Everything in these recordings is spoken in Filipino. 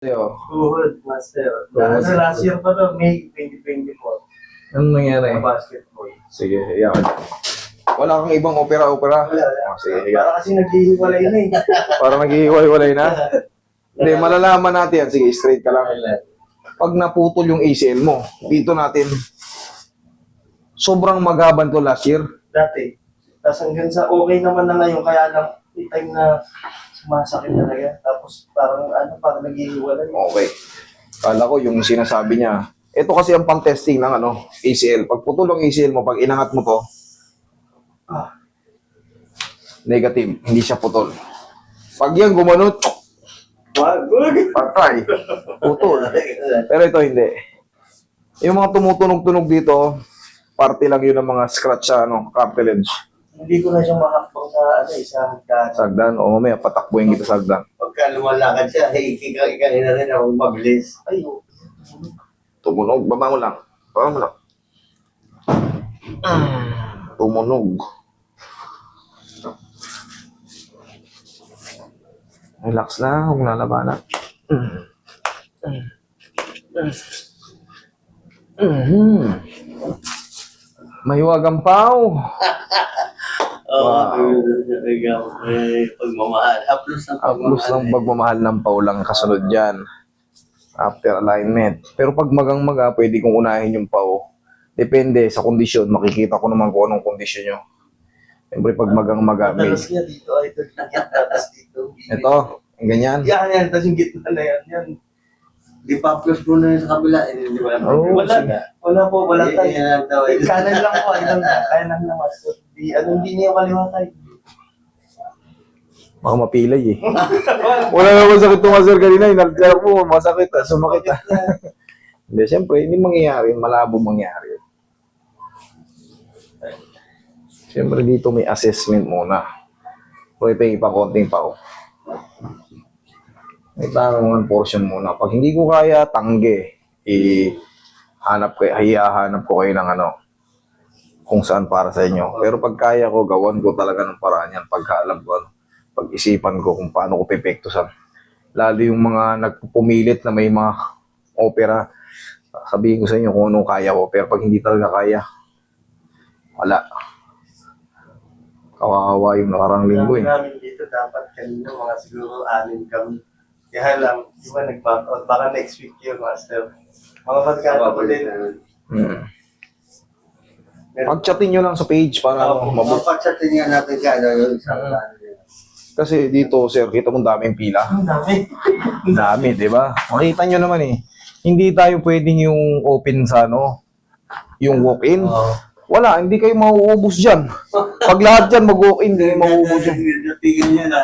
Sa'yo. Tuhod, master. Tuhod. Last year pa to, May 2024. Anong nangyari? Sa basketball. Sige, hiya ka. Wala kang ibang opera-opera? Wala. Sige, hiya. Para kasi naghihiwalay na eh. Para naghihiwalay na? Hindi, malalaman natin yan. Sige, straight ka lang. Pag naputol yung ACL mo, dito natin, sobrang maghaban to last year. Dati. Tapos hanggang sa okay naman na ngayon, kaya lang may time na sumasakit talaga. Tapos parang parang naghihiwalay. Okay. Kala ko yung sinasabi niya. Ito kasi ang pang-testing ng ACL. Pag putol ang ACL mo, pag inangat mo to, negative. Hindi siya putol. Pag yan gumano, Wag. patay. Putol. Pero ito hindi. Yung mga tumutunog-tunog dito, parte lang yun ng mga scratch sa cartilage. Hindi ko na siya makakapang sa isang hagdan. Sagdan, o mamaya patakbuhin kita sagdan. Pagka lumalakad siya, ikaw na rin ako mabilis. Ay, Tumunog, baba mo lang. Baba mo lang. Tumunog. Relax lang, huwag lalabanan. Mahiwagang pao. Oo, Wow. pagmamahal. Haplos ng Plus ng pagmamahal ng pao lang kasunod dyan. After alignment. Pero pag magang-maga, pwede kong unahin yung pao. Depende sa kondisyon. Makikita ko naman kung anong kondisyon nyo. Siyempre, pag magang-maga, may... madalas niya dito ay tapos dito. Ito, ganyan. Yan. Tapos yung gitna na yan. Di pa plus mo na yun sa kabila. Di ba? Oo, Wala. sige. Wala po, wala tayo. Yan daw. Kanan lang po, kanan lang master. Hindi niya kaliwa tayo. Baka mapilay eh. Wala naman sakit itong sir kanina. Inalala mo, masakit ah. Sumakit ah. Hindi, siyempre, hindi mangyayari. Malabo mangyayari. Siyempre, dito may assessment muna. Pwede tayong ipakonting pao. May tanungan portion muna. Pag hindi ko kaya, tangge. Hahanap ko kayo ng kung saan para sa inyo. Pero pag kaya ko, gawan ko talaga ng paraan yan. Pagka alam ko, pag-isipan ko kung paano ko pepektusan. Lalo yung mga nagpupumilit na may mga opera, sabihin ko sa inyo kung anong kaya ko. Pero pag hindi talaga kaya, wala. Kawawa yung nakarang linggo eh. Namin dito dapat kanina mga siguro 6 kami. Kaya lang, di ba nag-back out? Baka next week yun, master. Mga pagkano ko din. Pag-chatin nyo lang sa page para mabuti. Mapagsatin nga natin siya. Yung isang plano niya. Kasi dito, sir, kita mo daming pila. Ang dami. Dami, di ba? Makita nyo naman eh. Hindi tayo pwedeng yung open sa yung walk-in. Wala, hindi kayo mauubos dyan. Pag lahat dyan mag-walk-in, hindi kayo mauubos dyan. Tigil niya na.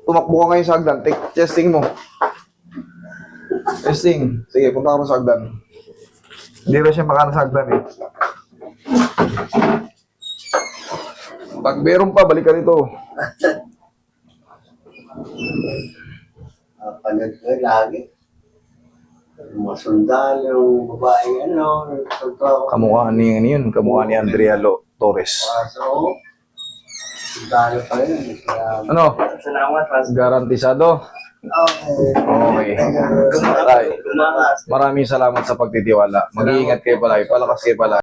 Tumakbo ka ngayon sa hagdan. Testing mo. Testing. Sige, punta ka sa hagdan. Hindi rin siya makana sa hagdan eh. Pag meron pa, balik ka rito. Panood ko lagi. Yung mga sundalo, yung babaeng nagtuturo. Kamukha ni yun. Kamukha ni Andrea Torres. So, sundalo pa rin. Kaya, Ano? Salamat, master. Garantisado? Okay. Tay, Salamat. maraming salamat sa pagtitiwala. Mag-iingat kayo palagi. Palakas kayo palagi.